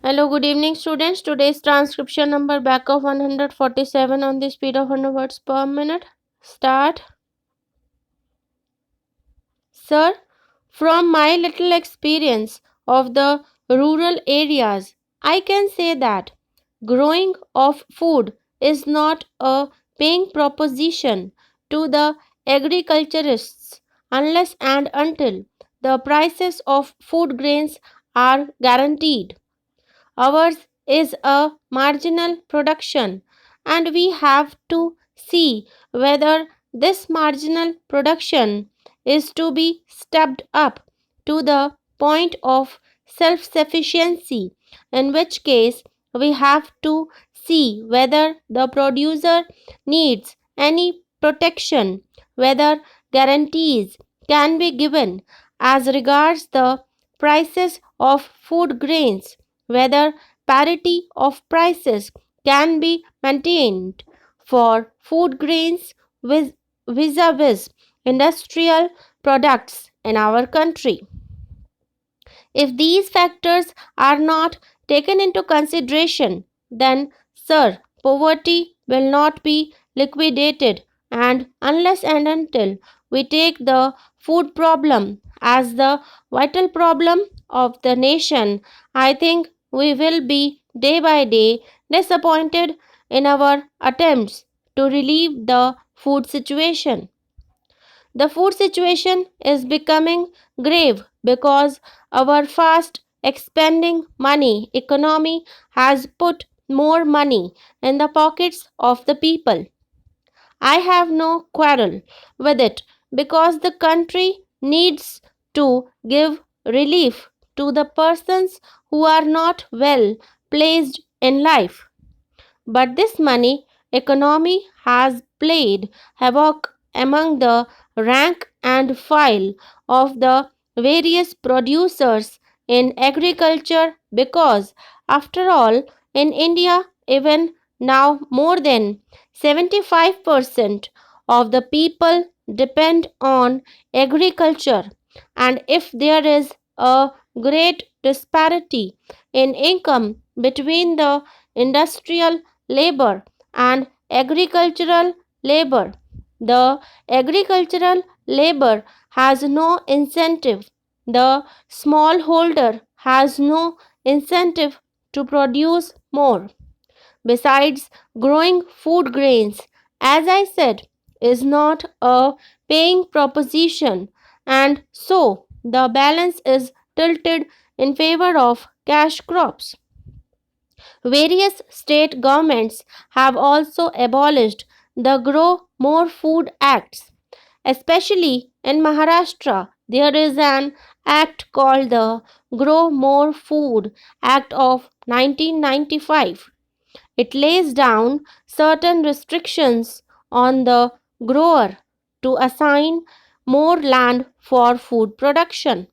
Hello, good evening, students. Today's transcription number back of 147 on the speed of 100 words per minute. Start. Sir, from my little experience of the rural areas, I can say that growing of food is not a paying proposition to the agriculturists unless and until the prices of food grains are guaranteed. Ours is a marginal production, and we have to see whether this marginal production is to be stepped up to the point of self sufficiency, in which case we have to see whether the producer needs any protection, whether guarantees can be given as regards the prices of food grains, whether parity of prices can be maintained for food grains vis-a-vis industrial products in our country. If these factors are not taken into consideration, then, sir, poverty will not be liquidated, and unless and until we take the food problem as the vital problem of the nation, I think we will be day by day disappointed in our attempts to relieve the food situation. The food situation is becoming grave because our fast expanding money economy has put more money in the pockets of the people. I have no quarrel with it because the country needs to give relief to the persons who are not well placed in life. But this money economy has played havoc among the rank and file of the various producers in agriculture because, after all, in India, even now more than 75% of the people depend on agriculture, and if there is a great disparity in income between the industrial labor and agricultural labor, the agricultural labor has no incentive. The smallholder has no incentive to produce more. Besides, growing food grains, as I said, is not a paying proposition, and so the balance is tilted in favor of cash crops. Various state governments have also abolished the Grow More Food Acts. Especially in Maharashtra, there is an act called the Grow More Food Act of 1995. It lays down certain restrictions on the grower to assign more land for food production.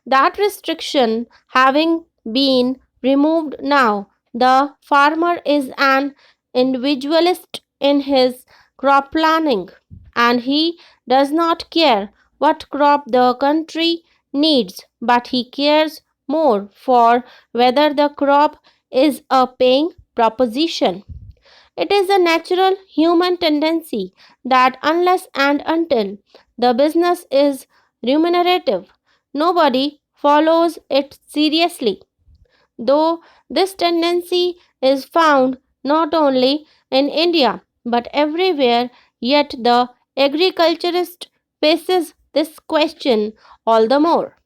That restriction having been removed now, the farmer is an individualist in his crop planning, and he does not care what crop the country needs, but he cares more for whether the crop is a paying proposition. It is a natural human tendency that unless and until the business is remunerative, nobody follows it seriously. Though this tendency is found not only in India but everywhere, yet the agriculturist faces this question all the more.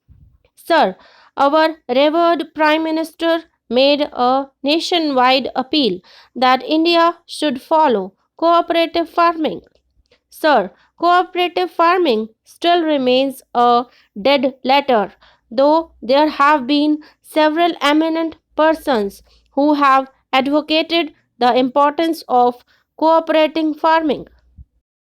Sir, our revered Prime Minister made a nationwide appeal that India should follow cooperative farming. Sir, cooperative farming still remains a dead letter, though there have been several eminent persons who have advocated the importance of cooperating farming.